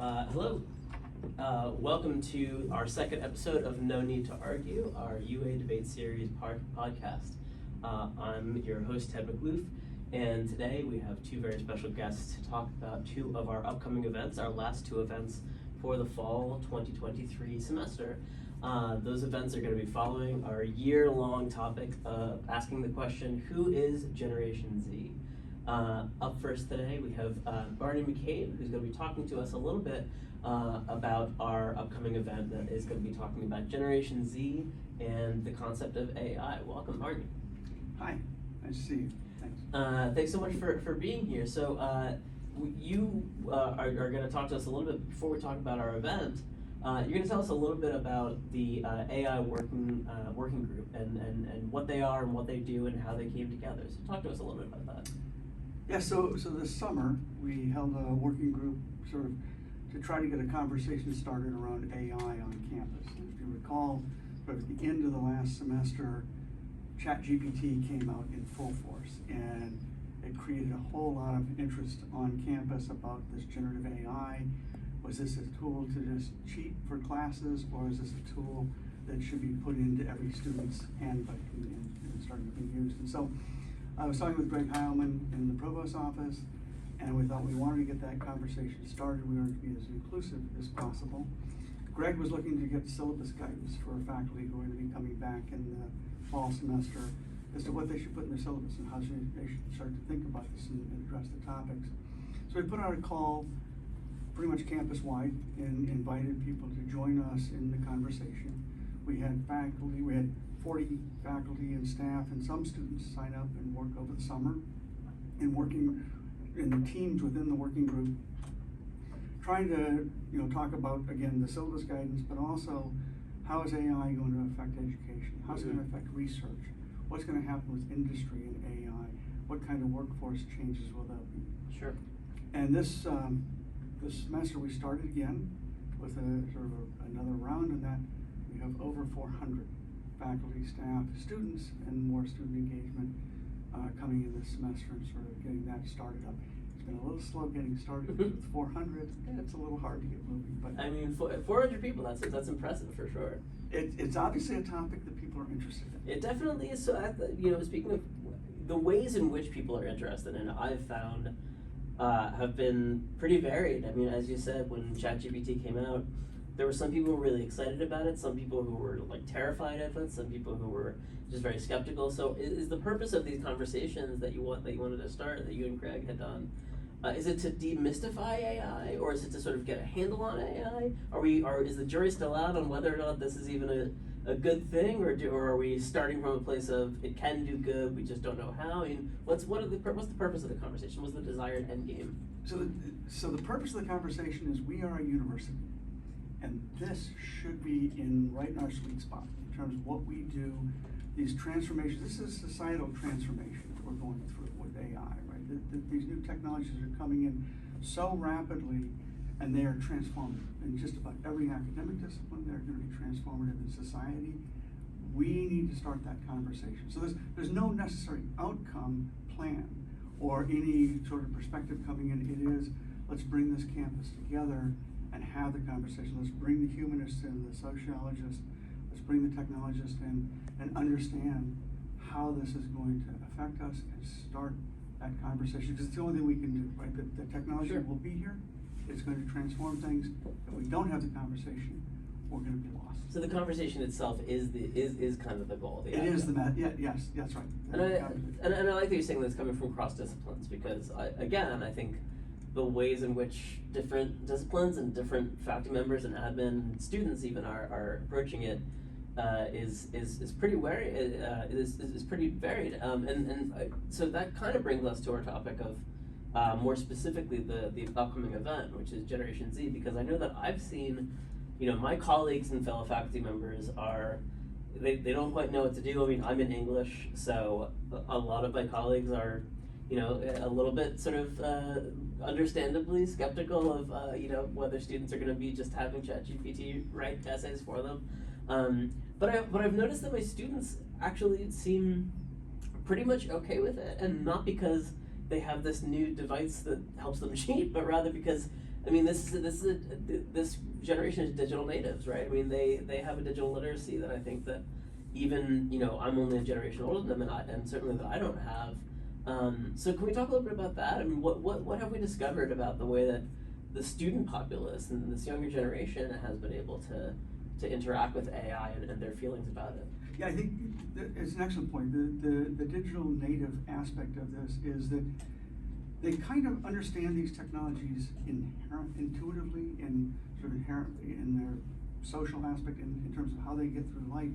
Hello. Welcome to our second episode of No Need to Argue, our UA Debate Series podcast. I'm your host, Ted McLoof, and today we have two very special guests to talk about two of our upcoming events, our last two events for the fall 2023 semester. Those events are going to be following our year-long topic of asking the question, who is Generation Z? Up first today, we have Barney McCabe, who's going to be talking to us a little bit about our upcoming event that is going to be talking about Generation Z and the concept of AI. Welcome, Barney. Hi, nice to see you. Thanks. Thanks so much for being here. So you are going to talk to us a little bit before we talk about our event. You're going to tell us a little bit about the AI working group and what they are and what they do and how they came together. So talk to us a little bit about that. Yeah, so this summer we held a working group sort of to try to get a conversation started around AI on campus. And if you recall, sort of at the end of the last semester, ChatGPT came out in full force, and it created a whole lot of interest on campus about this generative AI. Was this a tool to just cheat for classes, or is this a tool that should be put into every student's handbook and started being used? And so I was talking with Greg Heilman in the provost's office, and we thought we wanted to get that conversation started. We wanted to be as inclusive as possible. Greg was looking to get syllabus guidance for faculty who are going to be coming back in the fall semester as to what they should put in their syllabus and how they should start to think about this and address the topics. So we put out a call pretty much campus-wide and invited people to join us in the conversation. We had faculty, we had 40 faculty and staff and some students sign up and work over the summer in working in the teams within the working group, trying to talk about, again, the syllabus guidance, but also how is AI going to affect education? How's it going to affect research? What's going to happen with industry and AI? What kind of workforce changes will there be? Sure. And this semester we started again with another round, and that we have over 400 faculty, staff, students, and more student engagement coming in this semester and sort of getting that started up. It's been a little slow getting started with 400. It's a little hard to get moving, but I mean, 400 people, that's impressive for sure. It's obviously a topic that people are interested in. It definitely is. So, speaking of the ways in which people are interested in it, I've found have been pretty varied. I mean, as you said, when ChatGPT came out, there were some people who were really excited about it, some people who were like terrified of it, some people who were just very skeptical. So is the purpose of these conversations that you wanted to start, that you and Greg had done, is it to demystify AI, or is it to sort of get a handle on AI? Is the jury still out on whether or not this is even a good thing, or are we starting from a place of it can do good, we just don't know how? I mean, what's the purpose of the conversation? What's the desired end game? So the purpose of the conversation is we are a university, and this should be right in our sweet spot in terms of what we do. These transformations, this is societal transformation that we're going through with AI, right? These new technologies are coming in so rapidly, and they are transformative in just about every academic discipline. They're going to be transformative in society. We need to start that conversation. So there's no necessary outcome plan or any sort of perspective coming in. It is, let's bring this campus together and have the conversation. Let's bring the humanists in, the sociologists, let's bring the technologists in and understand how this is going to affect us and start that conversation, because it's the only thing we can do, right? The technology Sure. will be here, it's going to transform things. If we don't have the conversation, we're going to be lost. So the conversation itself is kind of the goal. It is the yes, that's right. And I like that you're saying that it's coming from cross disciplines, because I think the ways in which different disciplines and different faculty members and admin and students even are approaching it is pretty varied. Is pretty varied. So that kind of brings us to our topic of more specifically the upcoming event, which is Generation Z, because I know that I've seen, my colleagues and fellow faculty members they don't quite know what to do. I mean, I'm in English, so a lot of my colleagues are, a little bit sort of understandably skeptical of, whether students are going to be just having ChatGPT write essays for them. But I've noticed that my students actually seem pretty much okay with it, and not because they have this new device that helps them cheat, but rather because I mean, this generation is digital natives, right? I mean, they have a digital literacy that I think that even, I'm only a generation older than them, and certainly that I don't have. So can we talk a little bit about that? I mean, what have we discovered about the way that the student populace and this younger generation has been able to interact with AI and their feelings about it? Yeah, I think it's an excellent point. The digital native aspect of this is that they kind of understand these technologies intuitively and sort of inherently in their social aspect in terms of how they get through life.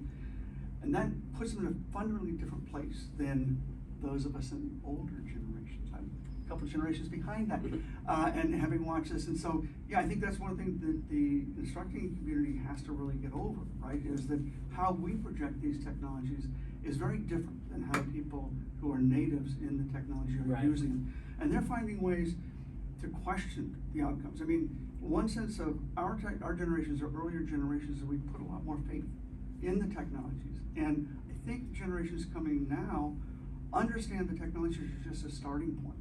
And that puts them in a fundamentally different place than those of us in older generations. I'm a couple of generations behind that, and having watched this. And so, yeah, I think that's one thing that the instructing community has to really get over, right? Is that how we project these technologies is very different than how people who are natives in the technology are Right. using it. And they're finding ways to question the outcomes. I mean, one sense of our generations or earlier generations, we put a lot more faith in the technologies. And I think generations coming now understand the technologies are just a starting point,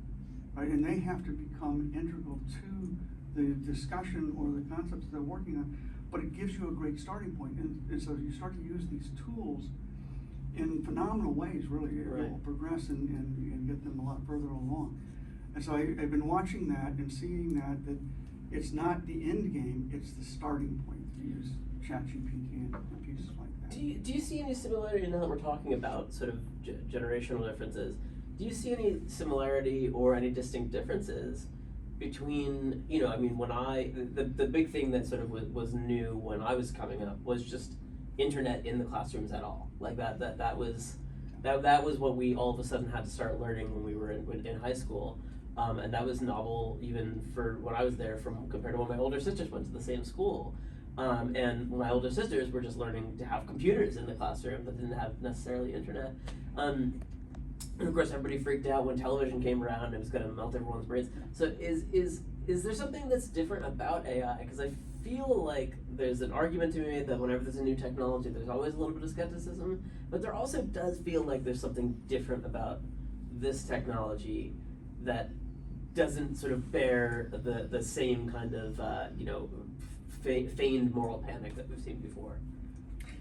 right? And they have to become integral to the discussion or the concepts they're working on, but it gives you a great starting point. And so you start to use these tools in phenomenal ways, really. It Right. will progress and get them a lot further along. And so I've been watching that and seeing that it's not the end game, it's the starting point to use ChatGPT and pieces like that. Do you see any similarity, now that we're talking about sort of generational differences, do you see any similarity or any distinct differences between, I mean, when the big thing that sort of was new when I was coming up was just internet in the classrooms at all. Like that was what we all of a sudden had to start learning when we were in high school. And that was novel even for when I was there compared to when my older sisters went to the same school. And my older sisters were just learning to have computers in the classroom that didn't have necessarily internet. And of course, everybody freaked out when television came around and it was going to melt everyone's brains. So is there something that's different about AI? Because I feel like there's an argument to be made that whenever there's a new technology, there's always a little bit of skepticism. But there also does feel like there's something different about this technology that doesn't sort of bear the same kind of feigned moral panic that we've seen before.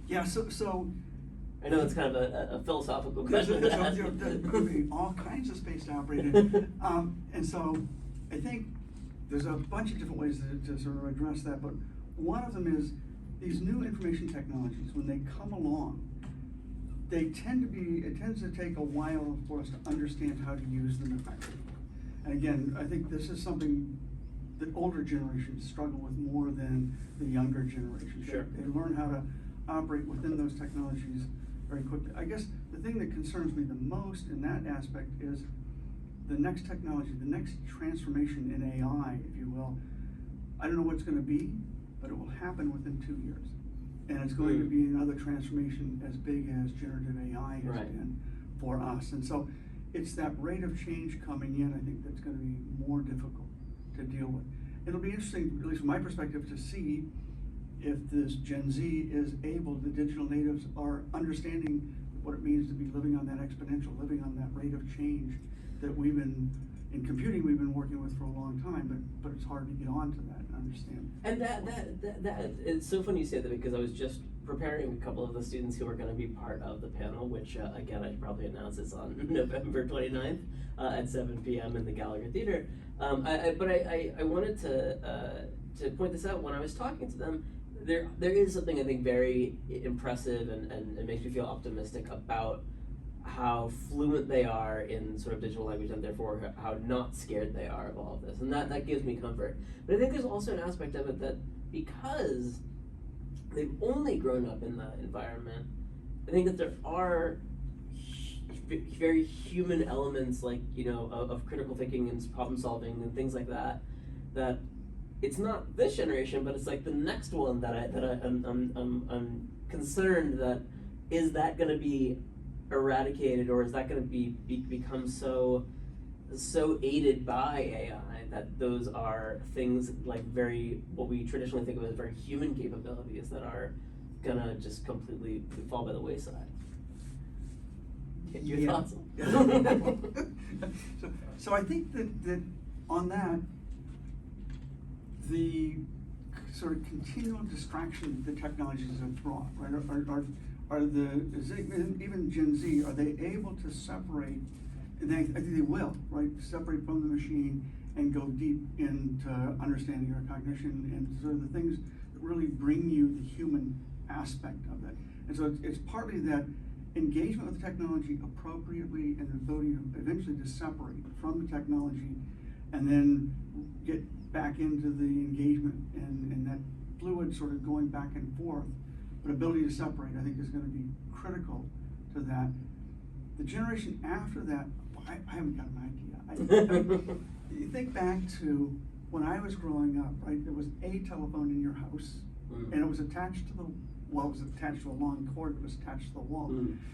Yeah, so I know it's kind of a philosophical there's question to ask. could be all kinds of space to operate in. And so I think there's a bunch of different ways to sort of address that, but one of them is these new information technologies, when they come along, it tends to take a while for us to understand how to use them effectively. And again, I think this is something that older generations struggle with more than the younger generations. Sure. They learn how to operate within those technologies very quickly. I guess the thing that concerns me the most in that aspect is the next technology, the next transformation in AI, if you will. I don't know what it's going to be, but it will happen within 2 years. And it's going to be another transformation as big as generative AI has Right. been for us. And so it's that rate of change coming in, I think, that's going to be more difficult to deal with. It'll be interesting, at least from my perspective, to see if this Gen Z is able, the digital natives are understanding what it means to be living on that exponential, living on that rate of change that in computing we've been working with for a long time, but it's hard to get onto that and understand. And that it's so funny you say that, because I was just preparing a couple of the students who are going to be part of the panel, which again I should probably announce is on November 29th at 7 p.m. in the Gallagher Theater. But I wanted to point this out. When I was talking to them, there is something I think very impressive and it makes me feel optimistic about how fluent they are in sort of digital language, and therefore how not scared they are of all of this, and that gives me comfort. But I think there's also an aspect of it that because they've only grown up in that environment, I think that there are very human elements, like of critical thinking and problem solving and things like that it's not this generation, but it's like the next one that I'm concerned that is that going to be eradicated, or is that going to become so aided by AI that those are things like what we traditionally think of as very human capabilities that are gonna just completely fall by the wayside. Your thoughts? So I think that on that, the sort of continual distraction that the technologies have brought, right? Even Gen Z, are they able to separate, and I think they will, right? Separate from the machine and go deep into understanding or cognition and sort of the things that really bring you the human aspect of it. And so it's partly that engagement with the technology appropriately and the ability to eventually to separate from the technology and then get back into the engagement and that fluid sort of going back and forth, but ability to separate, I think, is going to be critical to that. The generation after that, I haven't got an idea. You think back to when I was growing up, right? There was a telephone in your house, and it was attached to it was attached to a long cord that was attached to the wall,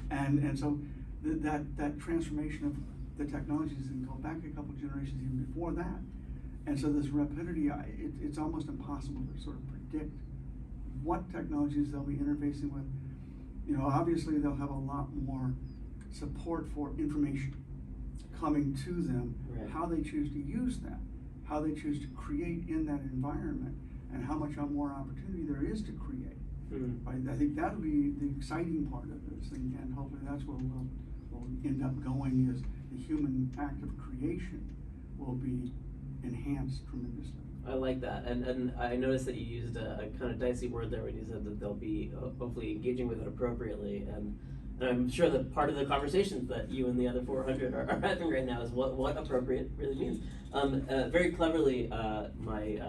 and so that transformation of the technologies can go back a couple generations even before that. And so this rapidity, it's almost impossible to sort of predict what technologies they'll be interfacing with. You know, obviously they'll have a lot more support for information coming to them, right. How they choose to use that, how they choose to create in that environment, and how much more opportunity there is to create. I think that'll be the exciting part of this, and hopefully that's where we'll end up going, is the human act of creation will be enhanced tremendously. I like that, and I noticed that you used a kind of dicey word there when you said that they'll be hopefully engaging with it appropriately, and I'm sure that part of the conversations that you and the other 400 are having right now is what appropriate really means. Very cleverly, my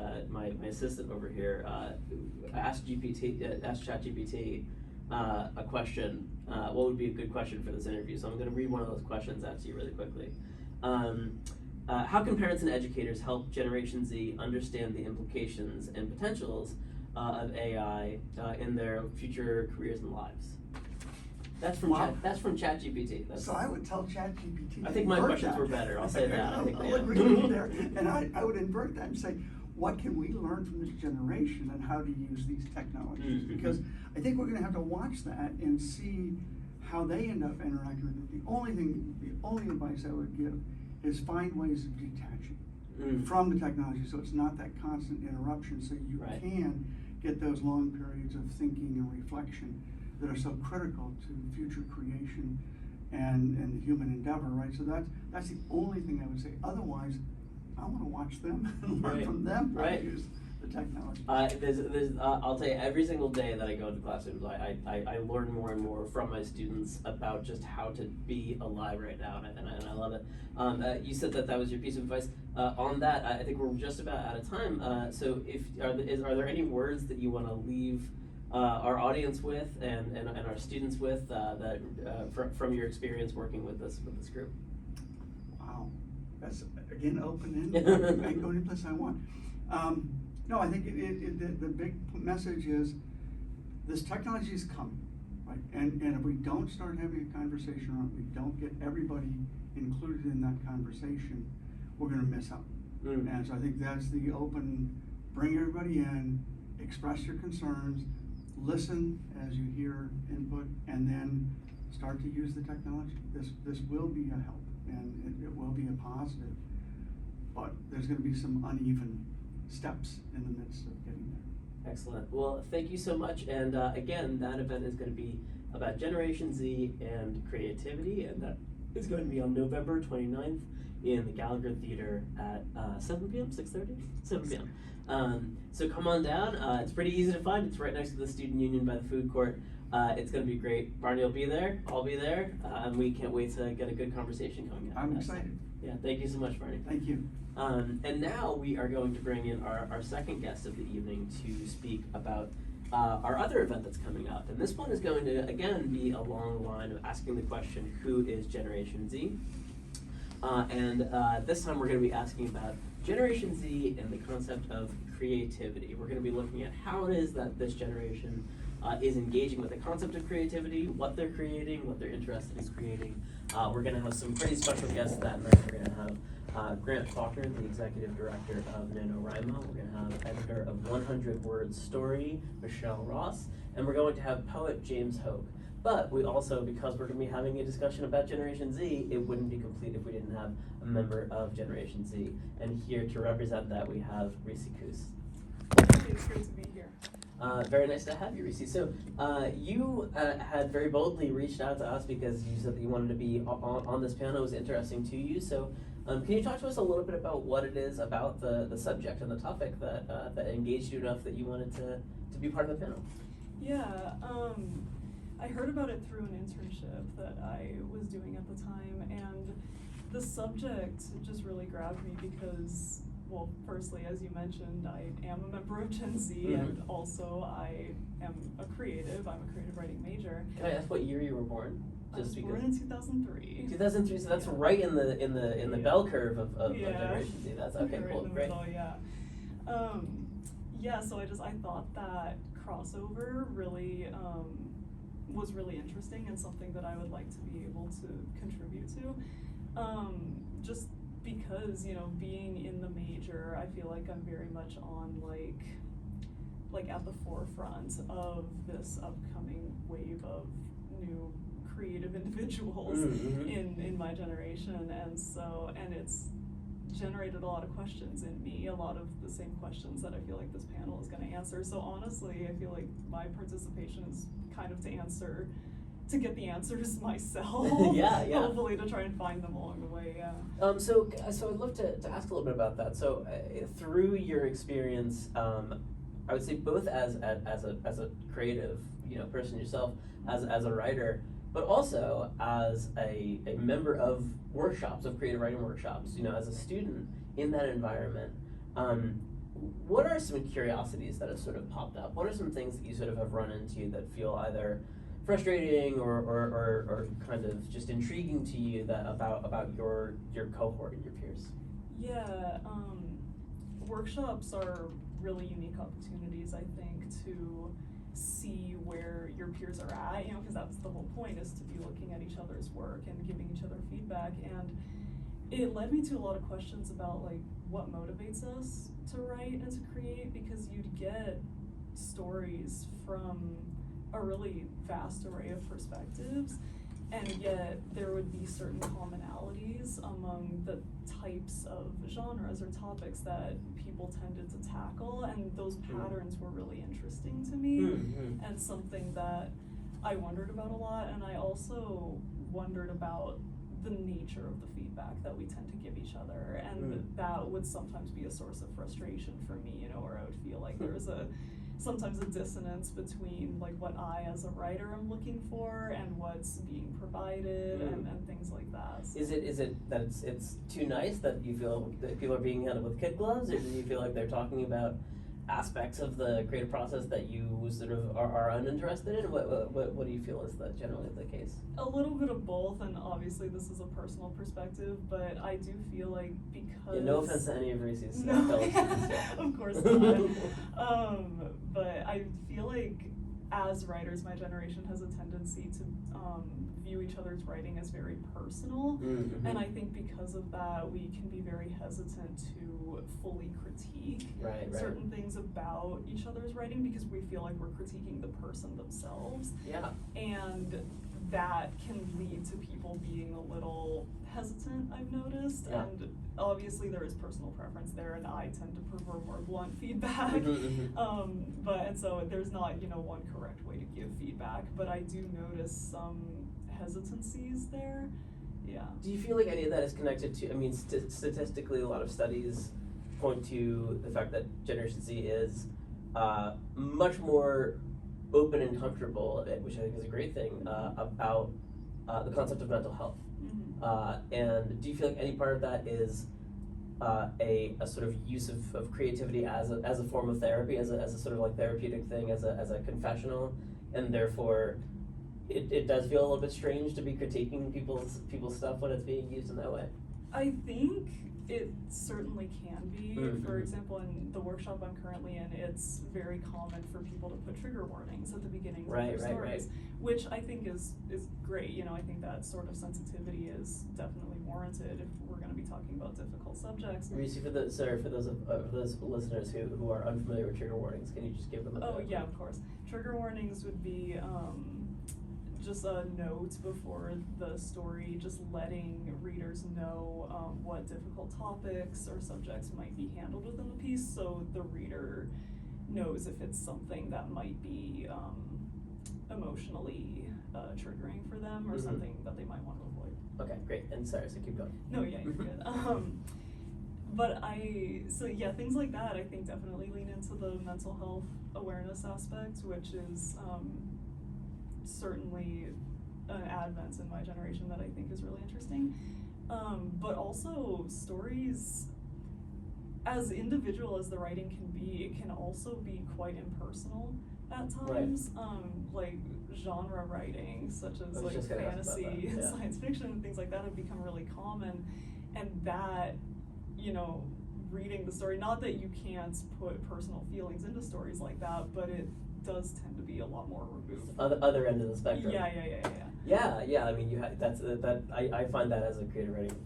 assistant over here asked ChatGPT a question. What would be a good question for this interview? So I'm going to read one of those questions out to you really quickly. How can parents and educators help Generation Z understand the implications and potentials of AI in their future careers and lives? That's from Wow. That's from ChatGPT. So I would tell ChatGPT. I think my questions were better. I'll say that. I think I'll agree with you there. And I would invert that and say, what can we learn from this generation and how to use these technologies? Mm-hmm. Because I think we're going to have to watch that and see how they end up interacting with it. The only advice I would give is find ways of detaching from the technology, so it's not that constant interruption, so you right. can get those long periods of thinking and reflection that are so critical to future creation and human endeavor, right? So that's the only thing I would say. Otherwise, I want to watch them and learn right. from them how right. to use the technology. I'll tell you, every single day that I go into classrooms, I learn more and more from my students about just how to be alive right now, and I love it. You said that was your piece of advice. On that, I think we're just about out of time. So are there any words that you want to leave our audience with and our students with from your experience working with this group? Wow, that's again open-ended. I can go any place I want. No, I think the big message is this technology is coming, right? And if we don't start having a conversation around it, we don't get everybody included in that conversation, we're going to miss out. And so I think that's the open, bring everybody in, express your concerns, listen as you hear input, and then start to use the technology. This will be a help, and it will be a positive, but there's going to be some uneven steps in the midst of getting there. Excellent. Well, thank you so much. And again, that event is going to be about Generation Z and creativity, and that is going to be on November 29th in the Gallagher Theater at 7 p.m., 6:30? 7 p.m. So come on down. It's pretty easy to find. It's right next to the Student Union by the food court. It's going to be great. Barney will be there. I'll be there. And we can't wait to get a good conversation going on. I'm excited. Yeah, thank you so much, Barney. Thank you. And now we are going to bring in our second guest of the evening to speak about our other event that's coming up. And this one is going to, again, be along the line of asking the question, who is Generation Z? This time we're going to be asking about Generation Z and the concept of creativity. We're going to be looking at how it is that this generation is engaging with the concept of creativity, what they're creating, what they're interested in creating. We're going to have some pretty special guests that night. We're going to have Grant Faulkner, the executive director of NaNoWriMo. We're going to have editor of 100 Word Story, Michelle Ross. And we're going to have poet James Hoke. But we also, because we're going to be having a discussion about Generation Z, it wouldn't be complete if we didn't have a member of Generation Z. And here to represent that, we have Reese Coos. great to be here. Very nice to have you, Reese. So, you had very boldly reached out to us because you said that you wanted to be on this panel. It was interesting to you. So, can you talk to us a little bit about what it is about the subject and the topic that engaged you enough that you wanted to be part of the panel? Yeah, I heard about it through an internship that I was doing at the time, and the subject just really grabbed me because, well, firstly, as you mentioned, I am a member of Gen Z, Mm-hmm. and also I am a creative. I'm a creative writing major. Can I ask what year you were born? I was born in 2003. 2003. So that's Yeah. right in the Yeah. bell curve of Yeah. Generation Z. That's okay. Right Cool. in the Great. middle, yeah. Yeah, so I thought that crossover really was really interesting and something that I would like to be able to contribute to. Just because, you know, being in the major, I feel like I'm very much on like at the forefront of this upcoming wave of new creative individuals Mm-hmm. in my generation, and it's generated a lot of questions in me, a lot of the same questions that I feel like this panel is going to answer. So honestly, I feel like my participation is kind of to get the answers myself. Yeah. Hopefully to try and find them along the way, yeah. So I'd love to ask a little bit about that. So through your experience, I would say both as a creative, you know, person yourself, as a writer, but also as a member of workshops, of creative writing workshops, you know, as a student in that environment, what are some curiosities that have sort of popped up? What are some things that you sort of have run into that feel either frustrating or kind of just intriguing to you that about your cohort and your peers? Yeah, workshops are really unique opportunities, I think, to see where your peers are at, you know, because that's the whole point, is to be looking at each other's work and giving each other feedback. And it led me to a lot of questions about like what motivates us to write and to create, because you'd get stories from a really vast array of perspectives, and yet there would be certain commonalities among the types of genres or topics that people tended to tackle, and those patterns were really interesting to me, Mm-hmm. and something that I wondered about a lot. And I also wondered about the nature of the feedback that we tend to give each other, and that would sometimes be a source of frustration for me, you know, where I would feel like there was sometimes a dissonance between like what I as a writer am looking for and what's being provided, and things like that. So. Is it that it's too nice that you feel that people are being handled with kid gloves, or do you feel like they're talking about aspects of the creative process that you sort of are uninterested in? What do you feel is that generally the case? A little bit of both, and obviously this is a personal perspective, but I do feel like because... Yeah, no offense to any of Reese's No, fellow students. Yeah. of course not. But I feel like as writers, my generation has a tendency to view each other's writing as very personal, Mm-hmm. and I think because of that, we can be very hesitant to fully critique Right. certain things about each other's writing, because we feel like we're critiquing the person themselves. Yeah. And that can lead to people being a little hesitant, I've noticed. Yeah. And obviously there is personal preference there, and I tend to prefer more blunt feedback. Mm-hmm. And so there's not, you know, one correct way to give feedback, but I do notice some hesitancies there. Yeah. Do you feel like any of that is connected to, I mean, statistically, a lot of studies point to the fact that Generation Z is much more open and comfortable, which I think is a great thing, about the concept of mental health. Mm-hmm. And do you feel like any part of that is a sort of use of creativity as a form of therapy, as a sort of like therapeutic thing, as a confessional, and therefore it does feel a little bit strange to be critiquing people's stuff when it's being used in that way? I think it certainly can be. Mm-hmm. For example, in the workshop I'm currently in, it's very common for people to put trigger warnings at the beginning of their stories, which I think is great. You know, I think that sort of sensitivity is definitely warranted if we're going to be talking about difficult subjects. Reese, for those listeners who are unfamiliar with trigger warnings, can you just give them a Oh yeah, of course. Trigger warnings would be just a note before the story, just letting readers know what difficult topics or subjects might be handled within the piece, so the reader knows if it's something that might be emotionally triggering for them or Mhm. something that they might want to avoid. Okay, great. And sorry, so keep going. No, yeah, you're good. So yeah, things like that I think definitely lean into the mental health awareness aspect, which is certainly an advent in my generation that I think is really interesting. But also stories, as individual as the writing can be, it can also be quite impersonal at times. Like genre writing, such as was like just gonna ask about fantasy that, and yeah. science fiction and things like that have become really common. And that, you know, reading the story, not that you can't put personal feelings into stories like that, but it does tend to be a lot more removed. Other end of the spectrum. Yeah. I mean, you have I find that as a creative writing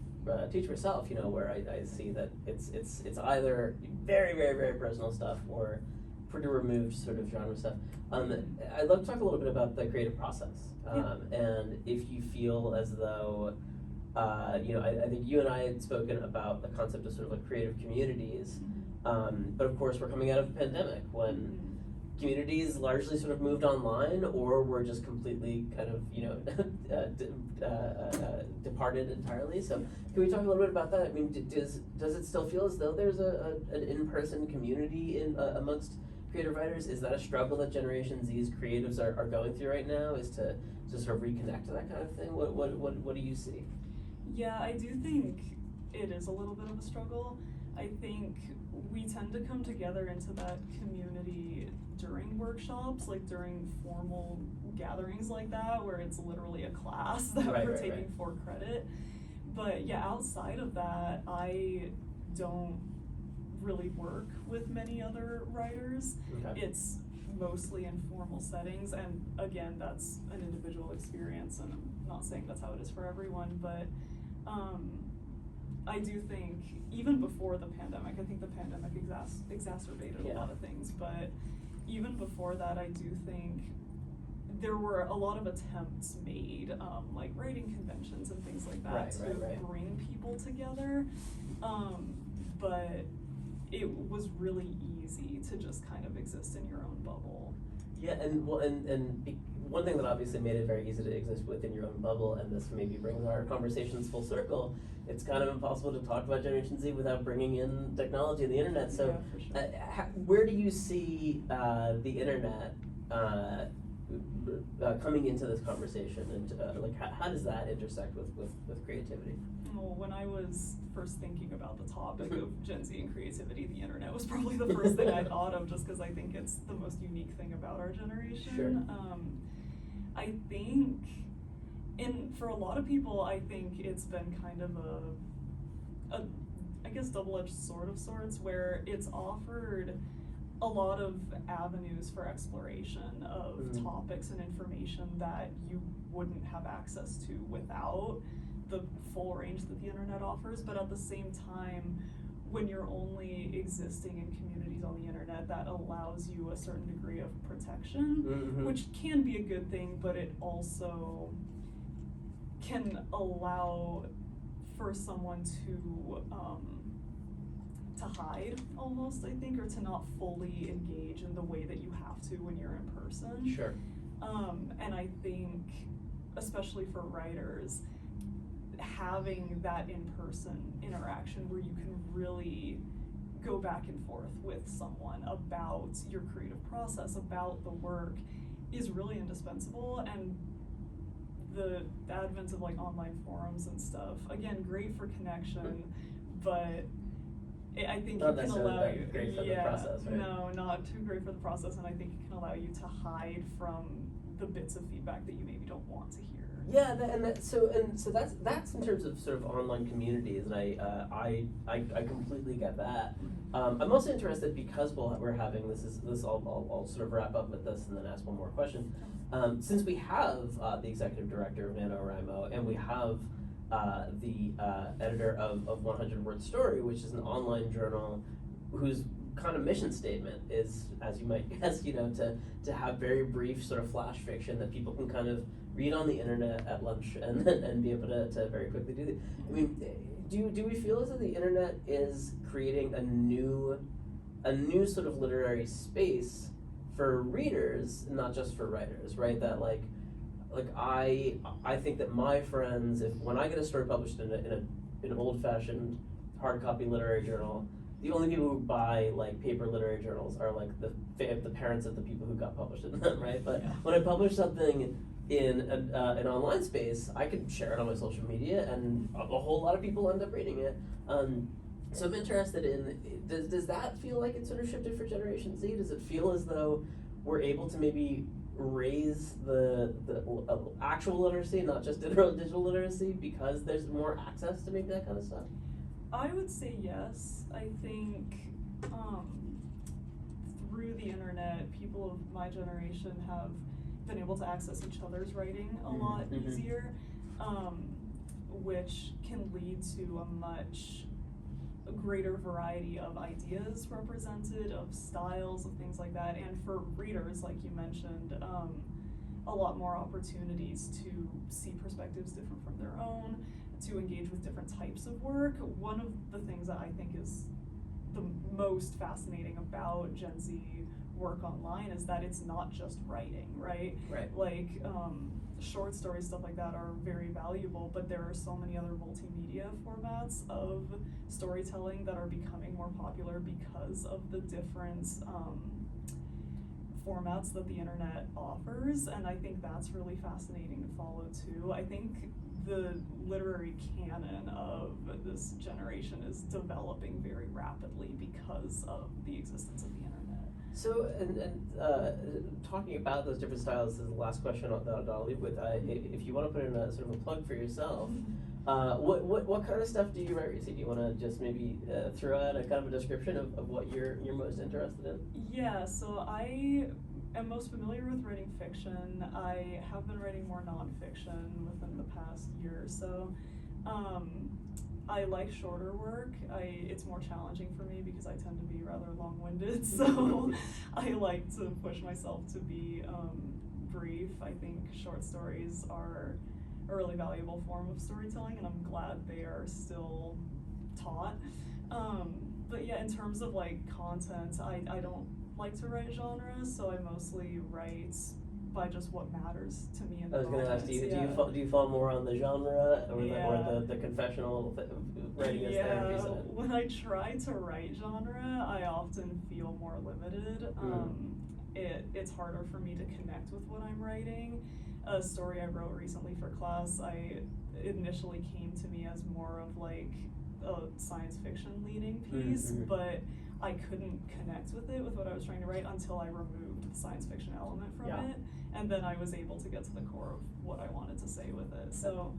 teacher myself, you know, where I see that it's either very, very, very personal stuff or pretty removed sort of genre stuff. I'd love to talk a little bit about the creative process, and if you feel as though, you know, I think you and I had spoken about the concept of sort of like creative communities, but of course we're coming out of a pandemic when communities largely sort of moved online, or were just completely kind of, you know, departed entirely. So can we talk a little bit about that? I mean, does it still feel as though there's an in-person community amongst creative writers? Is that a struggle that Generation Z's creatives are going through right now? Is to sort of reconnect to that kind of thing? What do you see? Yeah, I do think it is a little bit of a struggle. I think we tend to come together into that community during workshops, like during formal gatherings like that, where it's literally a class that we're taking for credit. But yeah, outside of that, I don't really work with many other writers. Okay. It's mostly in formal settings, and again, that's an individual experience, and I'm not saying that's how it is for everyone, but I do think even before the pandemic, I think the pandemic exacerbated a lot of things, but even before that, I do think there were a lot of attempts made, like writing conventions and things like that, to bring people together, but it was really easy to just kind of exist in your own bubble. Yeah, and one thing that obviously made it very easy to exist within your own bubble, and this maybe brings our conversations full circle, it's kind of impossible to talk about Generation Z without bringing in technology and the internet. So, yeah, for sure. Where do you see the internet coming into this conversation, and like how does that intersect with creativity? Well, when I was first thinking about the topic of Gen Z and creativity, the internet was probably the first thing I thought of, just because I think it's the most unique thing about our generation. Sure. I think, and for a lot of people, I think it's been kind of a I guess double-edged sword of sorts, where it's offered a lot of avenues for exploration of topics and information that you wouldn't have access to without the full range that the internet offers. But at the same time, when you're only existing in communities on the internet, that allows you a certain degree of protection, which can be a good thing, but it also can allow for someone to hide almost, I think, or to not fully engage in the way that you have to when you're in person. Sure. And I think, especially for writers, having that in-person interaction where you can really go back and forth with someone about your creative process, about the work, is really indispensable. And the advent of like online forums and stuff, again, great for connection, but I think not it can allow you, great for the process, right? No, not too great for the process, and I think it can allow you to hide from the bits of feedback that you maybe don't want to hear. Yeah, so that's in terms of sort of online communities, and I completely get that. I'm also interested because we're having this. I'll sort of wrap up with this and then ask one more question. Since we have the executive director of NaNoWriMo, and we have the editor of 100 Word Story, which is an online journal whose kind of mission statement is, as you might guess, you know, to have very brief sort of flash fiction that people can kind of read on the internet at lunch and be able to very quickly do that. I mean, do we feel as though the internet is creating a new a new sort of literary space for readers, not just for writers, right? That like I think that my friends, if when I get a story published in an old-fashioned hard copy literary journal, the only people who buy like paper literary journals are like the parents of the people who got published in them, right? But Yeah. when I publish something in an online space, I can share it on my social media, and a whole lot of people end up reading it. So I'm interested in, does that feel like it's sort of shifted for Generation Z? Does it feel as though we're able to maybe raise the actual literacy, not just digital literacy, because there's more access to maybe that kind of stuff? I would say yes. I think through the internet, people of my generation have been able to access each other's writing a lot Mhm. easier, which can lead to a much greater variety of ideas represented, of styles, of things like that, and for readers, like you mentioned, a lot more opportunities to see perspectives different from their own, to engage with different types of work. One of the things that I think is the most fascinating about Gen Z work online is that it's not just writing, right? Right. Like, short stories, stuff like that are very valuable, but there are so many other multimedia formats of storytelling that are becoming more popular because of the different formats that the internet offers, and I think that's really fascinating to follow too. I think the literary canon of this generation is developing very rapidly because of the existence of the internet. So, and talking about those different styles is the last question that I'll leave with. If you want to put in a sort of a plug for yourself, what kind of stuff do you write, Reese? Do you want to just maybe throw out a kind of a description of what you're most interested in? Yeah, so I am most familiar with writing fiction. I have been writing more nonfiction within the past year or so. I like shorter work. It's more challenging for me because I tend to be rather long-winded, so I like to push myself to be brief. I think short stories are a really valuable form of storytelling, and I'm glad they are still taught. But yeah, in terms of like content, I don't like to write genres, so I mostly write by just what matters to me in the I was going to ask, moment. do you fall more on the genre or Yeah. the confessional writing as therapy side? When I try to write genre, I often feel more limited. It's harder for me to connect with what I'm writing. A story I wrote recently for class, it initially came to me as more of like a science fiction leading piece, but I couldn't connect with it, with what I was trying to write, until I removed the science fiction element from it, and then I was able to get to the core of what I wanted to say with it. So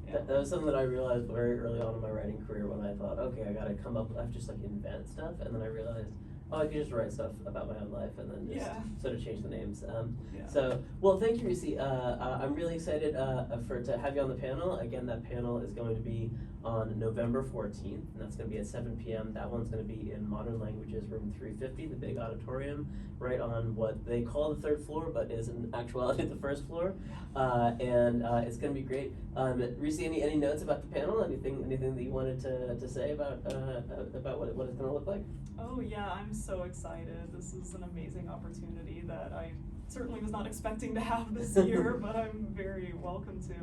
yeah. That was something that I realized very early on in my writing career, when I thought, okay, I gotta come up, I have to just like invent stuff, and then I realized, oh, I could just write stuff about my own life and then just sort of change the names. So, well, thank you, Reese. I'm really excited to have you on the panel. Again, that panel is going to be on November 14th, and that's going to be at 7 p.m. That one's going to be in Modern Languages, room 350, the big auditorium, right on what they call the third floor, but is in actuality the first floor. And it's going to be great. Reese, any notes about the panel? Anything that you wanted to say about what it's going to look like? Oh yeah, I'm so excited. This is an amazing opportunity that I certainly was not expecting to have this year, but I'm very welcome to.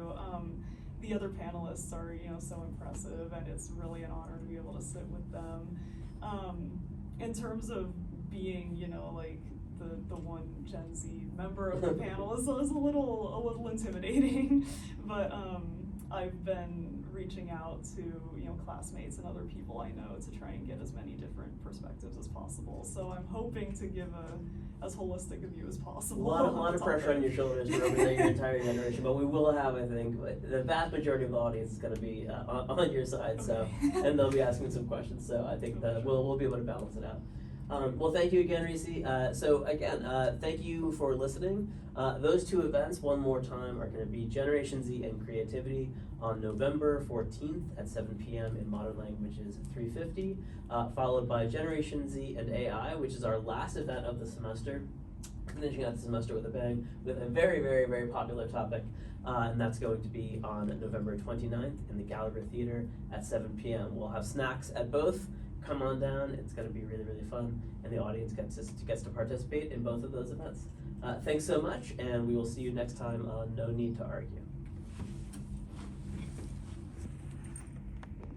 The other panelists are, so impressive, and it's really an honor to be able to sit with them. In terms of being, like the one Gen Z member of the panel is a little intimidating, but I've been reaching out to classmates and other people I know to try and get as many different perspectives as possible. So I'm hoping to give as holistic a view as possible. A lot of pressure on your shoulders to represent your entire generation, but we will have, I think, the vast majority of the audience is going to be on your side. So, and they'll be asking some questions. So I think that we'll be able to balance it out. Well, thank you again, Reese. So again, thank you for listening. Those two events, one more time, are going to be Generation Z and Creativity on November 14th at 7 p.m. in Modern Languages 350, followed by Generation Z and AI, which is our last event of the semester, finishing out the semester with a bang, with a very, very, very popular topic, and that's going to be on November 29th in the Gallagher Theater at 7 p.m. We'll have snacks at both, come on down. It's going to be really, really fun, and the audience gets to participate in both of those events. Thanks so much, and we will see you next time on No Need to Argue.